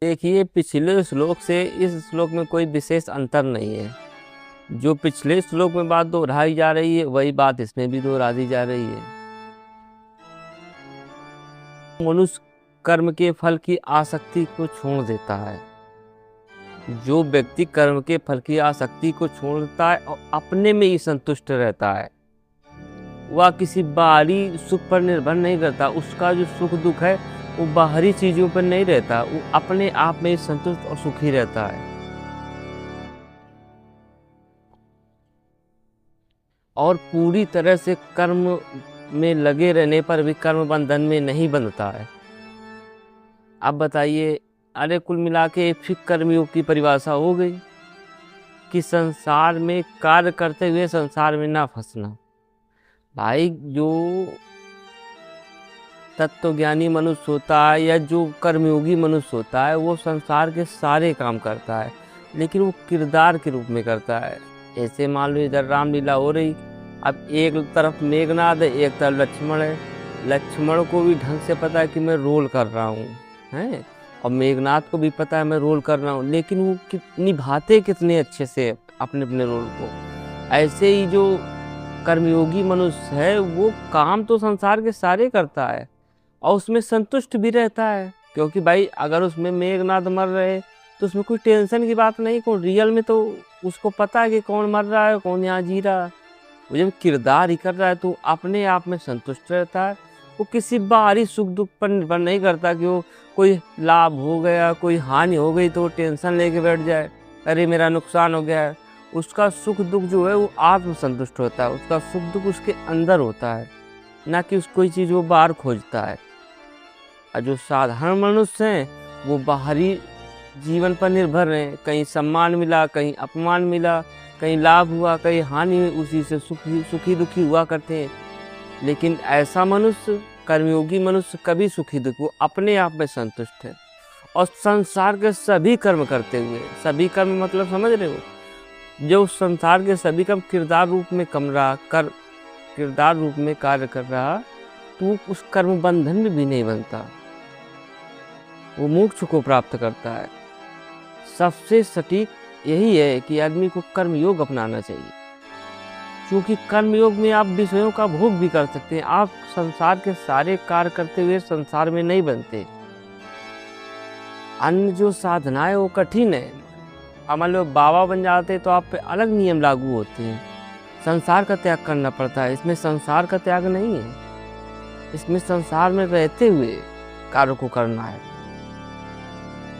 देखिए, पिछले श्लोक से इस श्लोक में कोई विशेष अंतर नहीं है। जो पिछले श्लोक में बात दोहराई जा रही है वही बात इसमें भी दोहरा दी जा रही है। मनुष्य कर्म के फल की आसक्ति को छोड़ देता है। जो व्यक्ति कर्म के फल की आसक्ति को छोड़ देता है और अपने में ही संतुष्ट रहता है, वह किसी बाहरी सुख पर निर्भर नहीं करता। उसका जो सुख दुख है वो बाहरी चीजों पर नहीं रहता, वो अपने आप में संतुष्ट और सुखी रहता है। और पूरी तरह से कर्म में लगे रहने पर भी कर्म बंधन में नहीं बंधता है। अब बताइए, अरे कुल मिला के फिर कर्मयोग की परिभाषा हो गई कि संसार में कार्य करते हुए संसार में ना फंसना। भाई, जो तत्वज्ञानी मनुष्य होता है या जो कर्मयोगी मनुष्य होता है वो संसार के सारे काम करता है, लेकिन वो किरदार के रूप में करता है। ऐसे मान लो इधर रामलीला हो रही, अब एक तरफ मेघनाद है, एक तरफ लक्ष्मण है। लक्ष्मण को भी ढंग से पता है कि मैं रोल कर रहा हूँ, हैं, और मेघनाद को भी पता है मैं रोल कर रहा हूँ, लेकिन वो निभाते कितने अच्छे से अपने अपने रोल को। ऐसे ही जो कर्मयोगी मनुष्य है वो काम तो संसार के सारे करता है और उसमें संतुष्ट भी रहता है, क्योंकि भाई अगर उसमें मेघनाद मर रहे तो उसमें कोई टेंशन की बात नहीं। कौन रियल में तो उसको पता है कि कौन मर रहा है, कौन यहाँ जी रहा है। वो जब किरदार ही कर रहा है तो अपने आप में संतुष्ट रहता है। वो किसी बाहरी सुख दुख पर निर्भर नहीं करता कि वो कोई लाभ हो गया, कोई हानि हो गई तो वो टेंशन लेके बैठ जाए, अरे मेरा नुकसान हो गया है। उसका सुख दुख जो है वो आत्म संतुष्ट होता है, उसका सुख दुख उसके अंदर होता है, ना कि कोई चीज़ वो बाहर खोजता है। और जो साधारण मनुष्य हैं वो बाहरी जीवन पर निर्भर हैं, कहीं सम्मान मिला, कहीं अपमान मिला, कहीं लाभ हुआ, कहीं हानि हुई, उसी से सुखी दुखी हुआ करते हैं। लेकिन ऐसा मनुष्य, कर्मयोगी मनुष्य, कभी सुखी दुखी, वो अपने आप में संतुष्ट है और संसार के सभी कर्म करते हुए, सभी कर्म मतलब समझ रहे हो, जो संसार के सभी कर्म किरदार रूप में किरदार रूप में कार्य कर रहा, तो उस कर्म बंधन में भी नहीं बनता, वो मोक्ष को प्राप्त करता है। सबसे सटीक यही है कि आदमी को कर्मयोग अपनाना चाहिए, क्योंकि कर्मयोग में आप विषयों का भोग भी कर सकते हैं। आप संसार के सारे कार्य करते हुए संसार में नहीं बनते। अन्य जो साधना है वो कठिन है। अब मान लो बाबा बन जाते तो आप पे अलग नियम लागू होते हैं, संसार का त्याग करना पड़ता है। इसमें संसार का त्याग नहीं है, इसमें संसार में रहते हुए कार्य को करना है।